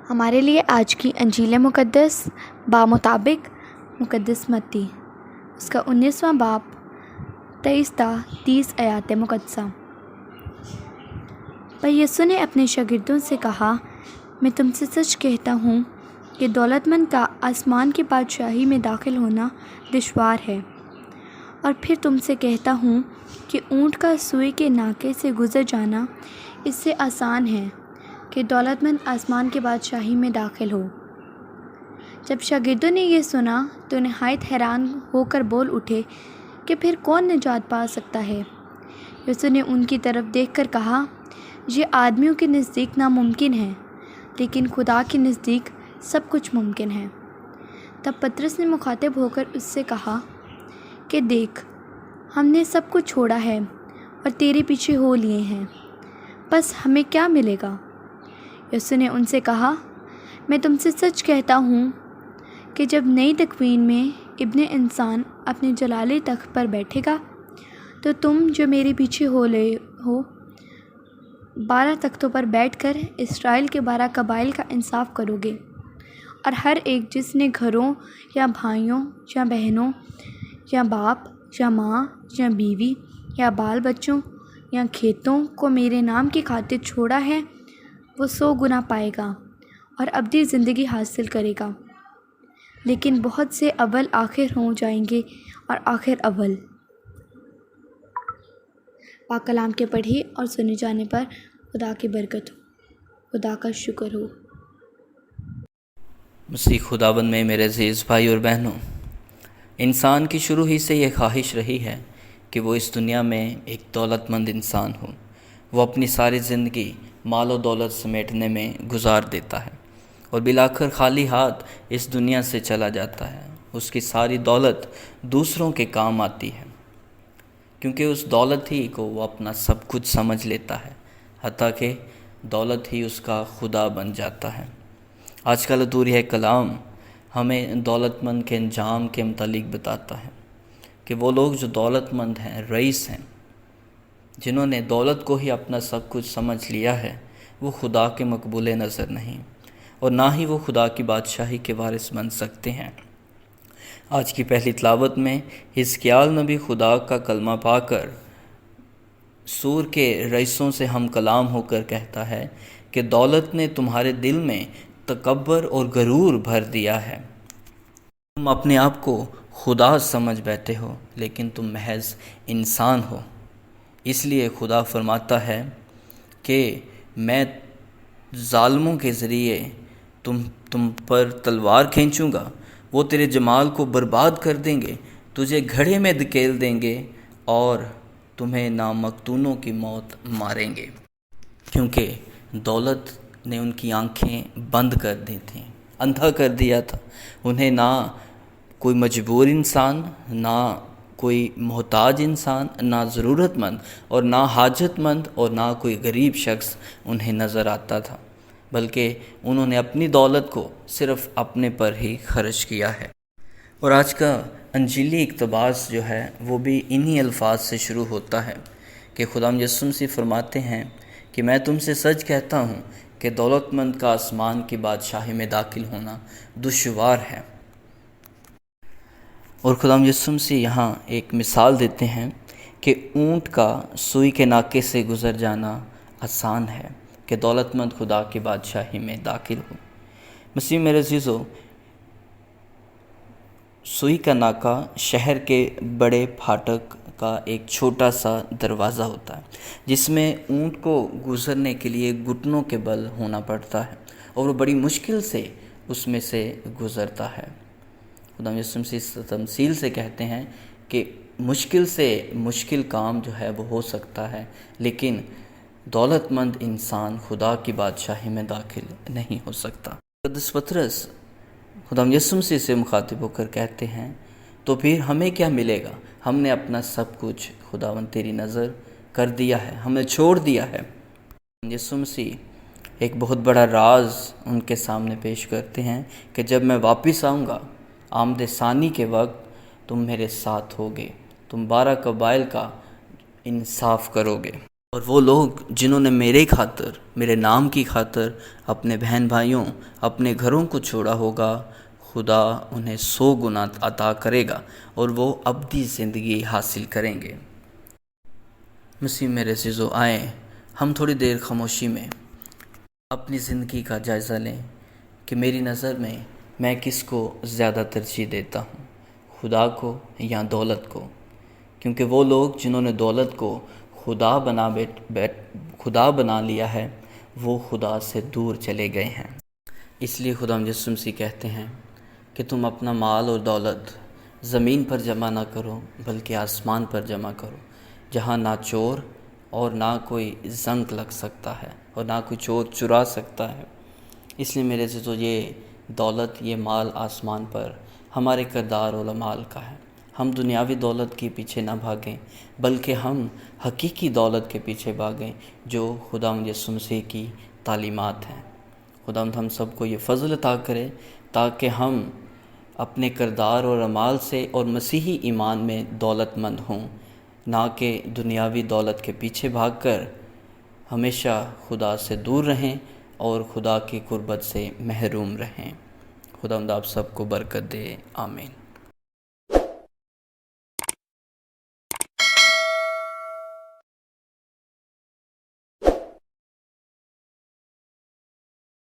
ہمارے لیے آج کی انجیل مقدس بمطابق مقدس متی اس کا 19واں باب 23 تا 30 آیات مقدسہ۔ پر یسوع نے اپنے شاگردوں سے کہا، میں تم سے سچ کہتا ہوں کہ دولت مند کا آسمان کی بادشاہی میں داخل ہونا دشوار ہے۔ اور پھر تم سے کہتا ہوں کہ اونٹ کا سوئی کے ناکے سے گزر جانا اس سے آسان ہے کہ دولت مند آسمان کی بادشاہی میں داخل ہو۔ جب شاگردوں نے یہ سنا تو نہایت حیران ہو کر بول اٹھے کہ پھر کون نجات پا سکتا ہے؟ یسوع نے ان کی طرف دیکھ کر کہا، یہ آدمیوں کے نزدیک ناممکن ہے، لیکن خدا کے نزدیک سب کچھ ممکن ہے۔ تب پطرس نے مخاطب ہو کر اس سے کہا کہ دیکھ، ہم نے سب کچھ چھوڑا ہے اور تیرے پیچھے ہو لیے ہیں، بس ہمیں کیا ملے گا؟ یسوع نے ان سے کہا، میں تم سے سچ کہتا ہوں کہ جب نئی تکوین میں ابن انسان اپنے جلالی تخت پر بیٹھے گا تو تم جو میرے پیچھے ہو لے ہو 12 تختوں پر بیٹھ کر اسرائیل کے 12 قبائل کا انصاف کرو گے، اور ہر ایک جس نے گھروں یا بھائیوں یا بہنوں یا باپ یا ماں یا بیوی یا بال بچوں یا کھیتوں کو میرے نام کی خاطر چھوڑا ہے، وہ 100 گنا پائے گا اور ابدی زندگی حاصل کرے گا۔ لیکن بہت سے اول آخر ہو جائیں گے اور آخر اول۔ پاک کلام کے پڑھے اور سنے جانے پر خدا کی برکت ہو، خدا کا شکر ہو۔ مسیح خداوند میں میرے عزیز بھائی اور بہنوں، انسان کی شروع ہی سے یہ خواہش رہی ہے کہ وہ اس دنیا میں ایک دولت مند انسان ہو۔ وہ اپنی ساری زندگی مال و دولت سمیٹنے میں گزار دیتا ہے اور بالآخر خالی ہاتھ اس دنیا سے چلا جاتا ہے۔ اس کی ساری دولت دوسروں کے کام آتی ہے، کیونکہ اس دولت ہی کو وہ اپنا سب کچھ سمجھ لیتا ہے، حتیٰ کہ دولت ہی اس کا خدا بن جاتا ہے۔ آج کا لطورِ کلام ہمیں دولت مند کے انجام کے متعلق بتاتا ہے کہ وہ لوگ جو دولت مند ہیں، رئیس ہیں، جنہوں نے دولت کو ہی اپنا سب کچھ سمجھ لیا ہے، وہ خدا کے مقبول نظر نہیں، اور نہ ہی وہ خدا کی بادشاہی کے وارث بن سکتے ہیں۔ آج کی پہلی تلاوت میں حزقیال نبی خدا کا کلمہ پا کر سور کے رئیسوں سے ہم کلام ہو کر کہتا ہے کہ دولت نے تمہارے دل میں تکبر اور غرور بھر دیا ہے۔ تم اپنے آپ کو خدا سمجھ بیٹھے ہو، لیکن تم محض انسان ہو۔ اس لیے خدا فرماتا ہے کہ میں ظالموں کے ذریعے تم پر تلوار کھینچوں گا، وہ تیرے جمال کو برباد کر دیں گے، تجھے گھڑے میں دھکیل دیں گے اور تمہیں نامقتونوں کی موت ماریں گے، کیونکہ دولت نے ان کی آنکھیں بند کر دی تھیں، اندھا کر دیا تھا۔ انہیں نہ کوئی مجبور انسان، نہ کوئی محتاج انسان، نہ ضرورت مند اور نہ حاجت مند اور نہ کوئی غریب شخص انہیں نظر آتا تھا، بلکہ انہوں نے اپنی دولت کو صرف اپنے پر ہی خرچ کیا ہے۔ اور آج کا انجیلی اقتباس جو ہے وہ بھی انہی الفاظ سے شروع ہوتا ہے کہ خداوند یسوع مسیح فرماتے ہیں کہ میں تم سے سچ کہتا ہوں کہ دولت مند کا آسمان کی بادشاہی میں داخل ہونا دشوار ہے۔ اور خداوند یسوع مسیح یہاں ایک مثال دیتے ہیں کہ اونٹ کا سوئی کے ناکے سے گزر جانا آسان ہے کہ دولت مند خدا کی بادشاہی میں داخل ہو۔ مسیح میرے عزیزو، سوئی کا ناکہ شہر کے بڑے پھاٹک کا ایک چھوٹا سا دروازہ ہوتا ہے، جس میں اونٹ کو گزرنے کے لیے گھٹنوں کے بل ہونا پڑتا ہے، اور وہ بڑی مشکل سے اس میں سے گزرتا ہے۔ خدا یسوع مسیح اس تمثیل سے کہتے ہیں کہ مشکل سے مشکل کام جو ہے وہ ہو سکتا ہے، لیکن دولت مند انسان خدا کی بادشاہی میں داخل نہیں ہو سکتا۔ قدس پطرس خدا یسوع مسیح سے مخاطب ہو کر کہتے ہیں، تو پھر ہمیں کیا ملے گا؟ ہم نے اپنا سب کچھ خداوند تیری نظر کر دیا ہے، ہم نے چھوڑ دیا ہے۔ یسوع مسیح ایک بہت بڑا راز ان کے سامنے پیش کرتے ہیں کہ جب میں واپس آؤں گا، آمد ثانی کے وقت تم میرے ساتھ ہوگے، تم 12 قبائل کا انصاف کرو گے۔ اور وہ لوگ جنہوں نے میرے خاطر، میرے نام کی خاطر اپنے بہن بھائیوں، اپنے گھروں کو چھوڑا ہوگا، خدا انہیں 100 گنا عطا کرے گا اور وہ ابدی زندگی حاصل کریں گے۔ مسیح میرے عزیزو، آئیں ہم تھوڑی دیر خاموشی میں اپنی زندگی کا جائزہ لیں کہ میری نظر میں کس کو زیادہ ترجیح دیتا ہوں، خدا کو یا دولت کو؟ کیونکہ وہ لوگ جنہوں نے دولت کو خدا بنا لیا ہے، وہ خدا سے دور چلے گئے ہیں۔ اس لیے خدا یسوع مسیح کہتے ہیں کہ تم اپنا مال اور دولت زمین پر جمع نہ کرو بلکہ آسمان پر جمع کرو، جہاں نہ چور اور نہ کوئی زنگ لگ سکتا ہے اور نہ کوئی چور چرا سکتا ہے۔ اس لیے میرے عزیزو، یہ دولت، یہ مال آسمان پر ہمارے کردار اور اعمال کا ہے۔ ہم دنیاوی دولت کے پیچھے نہ بھاگیں بلکہ ہم حقیقی دولت کے پیچھے بھاگیں جو خداوند یسوع مسیح کی تعلیمات ہیں۔ خداوند ہم سب کو یہ فضل عطا کرے تاکہ ہم اپنے کردار اور اعمال سے اور مسیحی ایمان میں دولت مند ہوں، نہ کہ دنیاوی دولت کے پیچھے بھاگ کر ہمیشہ خدا سے دور رہیں اور خدا کی قربت سے محروم رہیں۔ خداوند آپ سب کو برکت دے، آمین۔